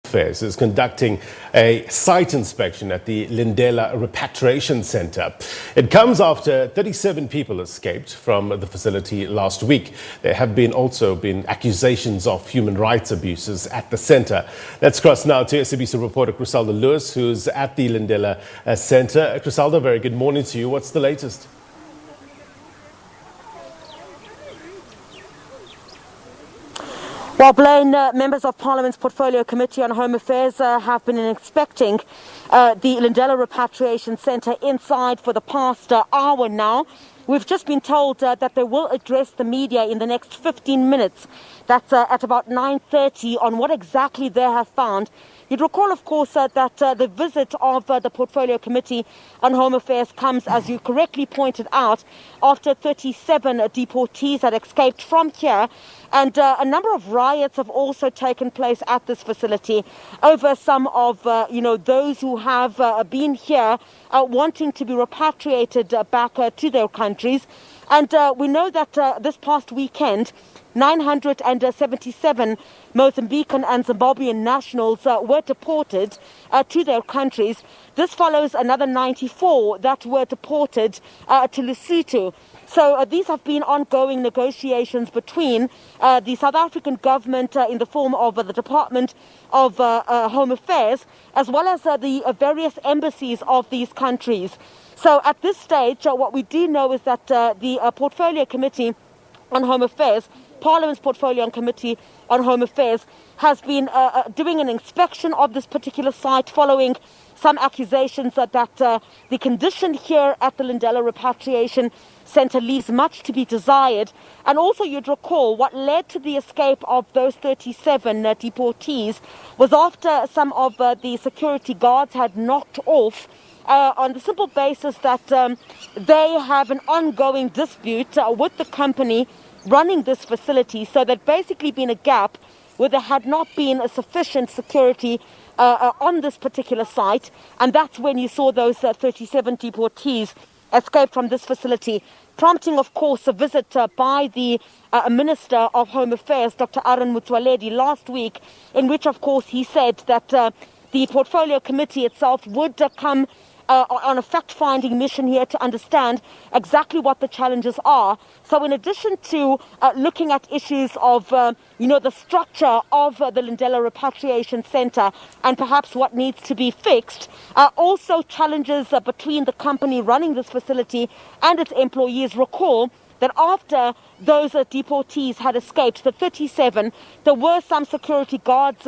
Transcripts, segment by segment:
Affairs is conducting a site inspection at the Lindela Repatriation Centre. It comes after 37 people escaped from the facility last week. There have also been accusations of human rights abuses at the centre. Let's cross now to SABC reporter Chriselda Lewis, who's at the Lindela Centre. Chriselda, very good morning to you. What's the latest? Well, Blaine, members of Parliament's Portfolio Committee on Home Affairs have been inspecting the Lindela Repatriation Centre inside for the past hour now. We've just been told that they will address the media in the next 15 minutes. That's at about 9:30 on what exactly they have found. You'd recall, of course, that the visit of the Portfolio Committee on Home Affairs comes, as you correctly pointed out, after 37 deportees had escaped from here. And a number of riots have also taken place at this facility over some of, those who have been here wanting to be repatriated back to their countries. And we know that this past weekend, 977 Mozambican and Zimbabwean nationals were deported to their countries. This follows another 94 that were deported to Lesotho. So these have been ongoing negotiations between the South African government in the form of the Department of Home Affairs, as well as the various embassies of these countries. So at this stage, what we do know is that the Portfolio Committee on Home Affairs, Parliament's Portfolio Committee on Home Affairs, has been doing an inspection of this particular site following some accusations that the condition here at the Lindela Repatriation Centre leaves much to be desired. And also, you'd recall what led to the escape of those 37 deportees was after some of the security guards had knocked off on the simple basis that they have an ongoing dispute with the company running this facility. So there'd basically been a gap where there had not been a sufficient security on this particular site, and that's when you saw those 37 deportees escape from this facility, prompting, of course, a visit by the Minister of Home Affairs, Dr. Aaron Motsoaledi, last week, in which, of course, he said that the Portfolio Committee itself would come on a fact-finding mission here to understand exactly what the challenges are. So in addition to looking at issues of, the structure of the Lindela Repatriation Centre and perhaps what needs to be fixed, also challenges between the company running this facility and its employees. Recall that after those deportees had escaped, the 37, there were some security guards,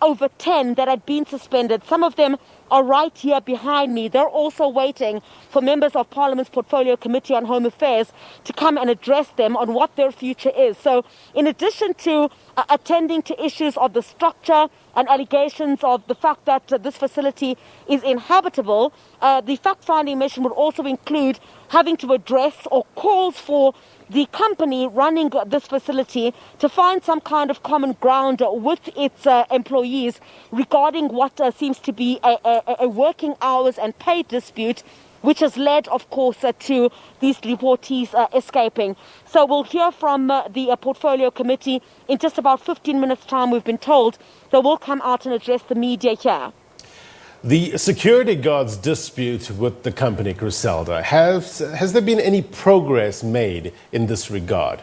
over 10, that had been suspended. Some of them are right here behind me. They're also waiting for members of Parliament's Portfolio Committee on Home Affairs to come and address them on what their future is. So in addition to attending to issues of the structure and allegations of the fact that this facility is inhabitable, the fact-finding mission would also include having to address or calls for the company running this facility to find some kind of common ground with its employees regarding what seems to be a working hours and pay dispute, which has led, of course, to these deportees escaping. So we'll hear from the Portfolio Committee in just about 15 minutes' time. We've been told they will come out and address the media here. The security guards' dispute with the company, Chriselda, has there been any progress made in this regard?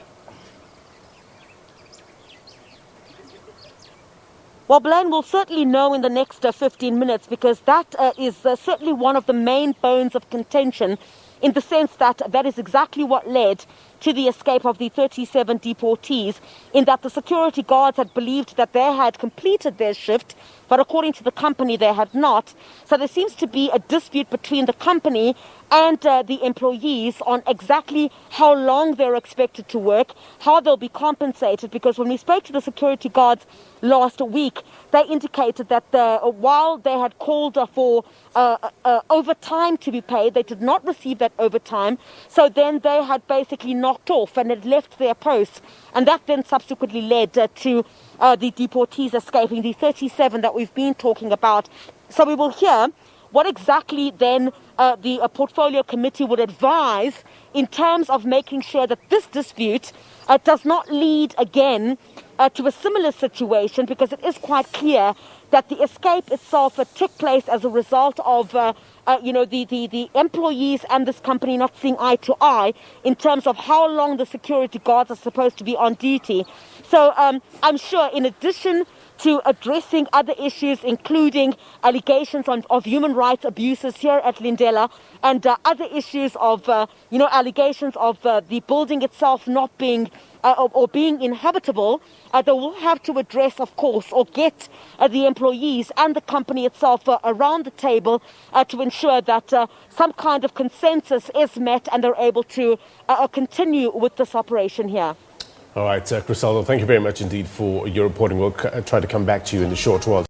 Well, Blaine, will certainly know in the next 15 minutes, because that is certainly one of the main bones of contention, in the sense that that is exactly what led to the escape of the 37 deportees, in that the security guards had believed that they had completed their shift, but according to the company, they had not. So there seems to be a dispute between the company and the employees on exactly how long they're expected to work, how they'll be compensated, because when we spoke to the security guards last week, they indicated that while they had called for overtime to be paid, they did not receive that overtime. So then they had basically knocked off and had left their posts. And that then subsequently led to the deportees escaping, the 37 that we've been talking about. So we will hear what exactly then the Portfolio Committee would advise in terms of making sure that this dispute does not lead again to a similar situation, because it is quite clear that the escape itself took place as a result of the employees and this company not seeing eye to eye in terms of how long the security guards are supposed to be on duty. So I'm sure in addition to addressing other issues, including allegations of human rights abuses here at Lindela and other issues of, allegations of the building itself not being or being inhabitable, they will have to address, of course, or get the employees and the company itself around the table to ensure that some kind of consensus is met and they're able to continue with this operation here. All right, Chriselda, thank you very much indeed for your reporting. We'll try to come back to you in the short while.